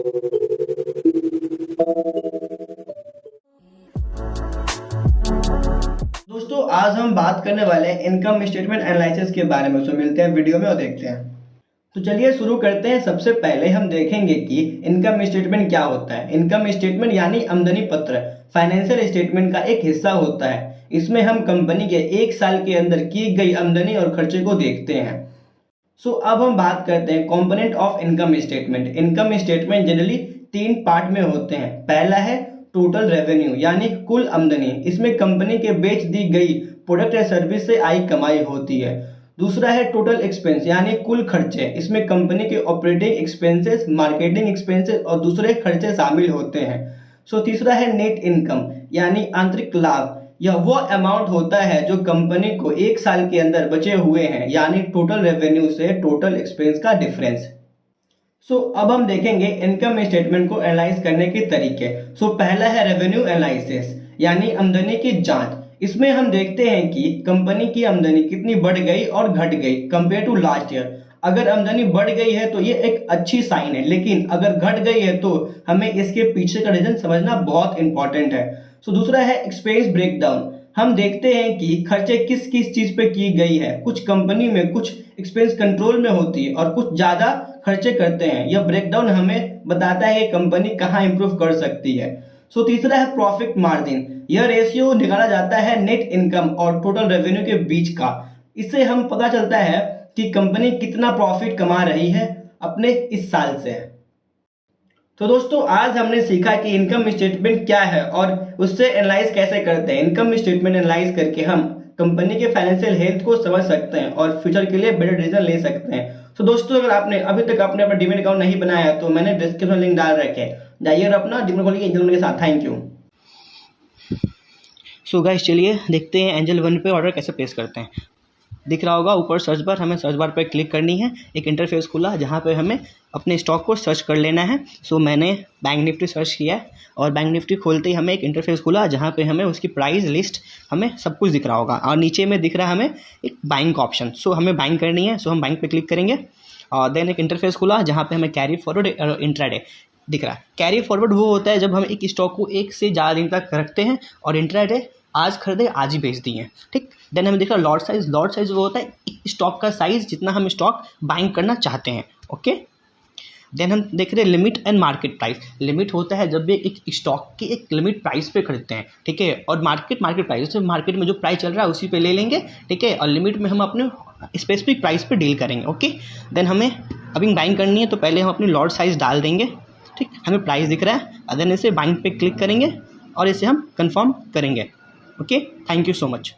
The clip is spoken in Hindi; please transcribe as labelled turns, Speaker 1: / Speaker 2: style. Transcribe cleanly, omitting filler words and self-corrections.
Speaker 1: दोस्तों आज हम बात करने वाले हैं इनकम स्टेटमेंट एनालिसिस के बारे में। मिलते हैं वीडियो में और देखते हैं। तो चलिए शुरू करते हैं। सबसे पहले हम देखेंगे कि इनकम स्टेटमेंट क्या होता है। इनकम स्टेटमेंट यानी आमदनी पत्र फाइनेंशियल स्टेटमेंट का एक हिस्सा होता है। इसमें हम कंपनी के एक साल के अंदर की गई आमदनी और खर्चे को देखते हैं। अब हम बात करते हैं component of income statement. Income statement generally 3 part में होते हैं। पहला है टोटल रेवेन्यू यानी कुल आमदनी। इसमें कंपनी के बेच दी गई प्रोडक्ट या सर्विस से आई कमाई होती है। दूसरा है टोटल एक्सपेंस यानी कुल खर्चे। इसमें कंपनी के ऑपरेटिंग एक्सपेंसेस, मार्केटिंग एक्सपेंसेस और दूसरे खर्चे शामिल होते हैं। तीसरा है नेट इनकम यानी आंतरिक लाभ। यह वो अमाउंट होता है जो कंपनी को एक साल के अंदर बचे हुए हैं, यानी टोटल रेवेन्यू से टोटल एक्सपेंस का डिफरेंस। अब हम देखेंगे इनकम स्टेटमेंट को एनालाइज करने के तरीके। पहला है रेवेन्यू एनालिसिस यानी आमदनी की जांच। इसमें हम देखते हैं कि कंपनी की आमदनी कितनी बढ़ गई और घट गई कंपेयर टू लास्ट ईयर। अगर आमदनी बढ़ गई है तो ये एक अच्छी साइन है, लेकिन अगर घट गई है तो हमें इसके पीछे का रीजन समझना बहुत इंपॉर्टेंट है। दूसरा है एक्सपेंस ब्रेकडाउन। हम देखते हैं कि खर्चे किस किस चीज पे की गई है। कुछ कंपनी में कुछ एक्सपेंस कंट्रोल में होती है और कुछ ज्यादा खर्चे करते हैं। यह ब्रेकडाउन हमें बताता है कि कंपनी कहाँ इंप्रूव कर सकती है। तीसरा है प्रॉफिट मार्जिन। यह रेशियो निकाला जाता है नेट इनकम और टोटल रेवेन्यू के बीच का। इससे हम पता चलता है कि कंपनी कितना प्रॉफिट कमा रही है अपने इस साल से। दोस्तों आज हमने सीखा कि इनकम स्टेटमेंट क्या है और उससे एनालाइज कैसे करते हैं। इनकम स्टेटमेंट एनालाइज करके हम कंपनी के फाइनेंशियल हेल्थ को समझ सकते हैं और फ्यूचर के लिए बेटर डिसीजन ले सकते हैं। दोस्तों अगर आपने अभी तक अपना डीमैट अकाउंट नहीं बनाया है तो मैंने डिस्क्रिप्शन लिंक डाल रखे हैं, जाइए और अपना डीमैट खोलिए एंजल वन के साथ। Thank you.
Speaker 2: गाइस चलिए देखते हैं एंजल वन पे ऑर्डर कैसे प्लेस करते हैं। दिख रहा होगा ऊपर सर्च बार, हमें सर्च बार पर क्लिक करनी है। एक इंटरफेस खुला जहाँ पे हमें अपने स्टॉक को सर्च कर लेना है। मैंने बैंक निफ्टी सर्च किया है और बैंक निफ्टी खोलते ही हमें एक इंटरफेस खुला जहाँ पे हमें उसकी प्राइस लिस्ट, हमें सब कुछ दिख रहा होगा और नीचे में दिख रहा है हमें एक बाइंग का ऑप्शन। हमें बाइंग करनी है, हम बाइंग पे क्लिक करेंगे और देन एक इंटरफेस खुला जहाँ पे हमें कैरी फॉरवर्ड और इंट्राडे दिख रहा है। कैरी फॉरवर्ड वो होता है जब हम एक स्टॉक को एक से ज़्यादा दिन तक रखते हैं और इंट्राडे आज खरीदे आज ही बेच दिए, ठीक। देन हमें दिख रहा है लॉट साइज। लॉट साइज वो होता है स्टॉक का साइज जितना हम स्टॉक बाइंग करना चाहते हैं, ओके। देन हम देख रहे हैं limit and market price. Limit होता है जब भी एक स्टॉक की एक लिमिट प्राइस पे खरीदते हैं, ठीक है। और मार्केट प्राइस, जैसे मार्केट में जो प्राइस चल रहा है उसी पे ले लेंगे, ठीक है। और लिमिट में हम अपने स्पेसिफिक प्राइस पे डील करेंगे, ओके। देन हमें अभी बाइंग करनी है तो पहले हम अपनी लॉट साइज डाल देंगे, ठीक। हमें प्राइस दिख रहा है, देन इसे बाइंग पे क्लिक करेंगे और इसे हम कंफर्म करेंगे, okay. Thank you so much.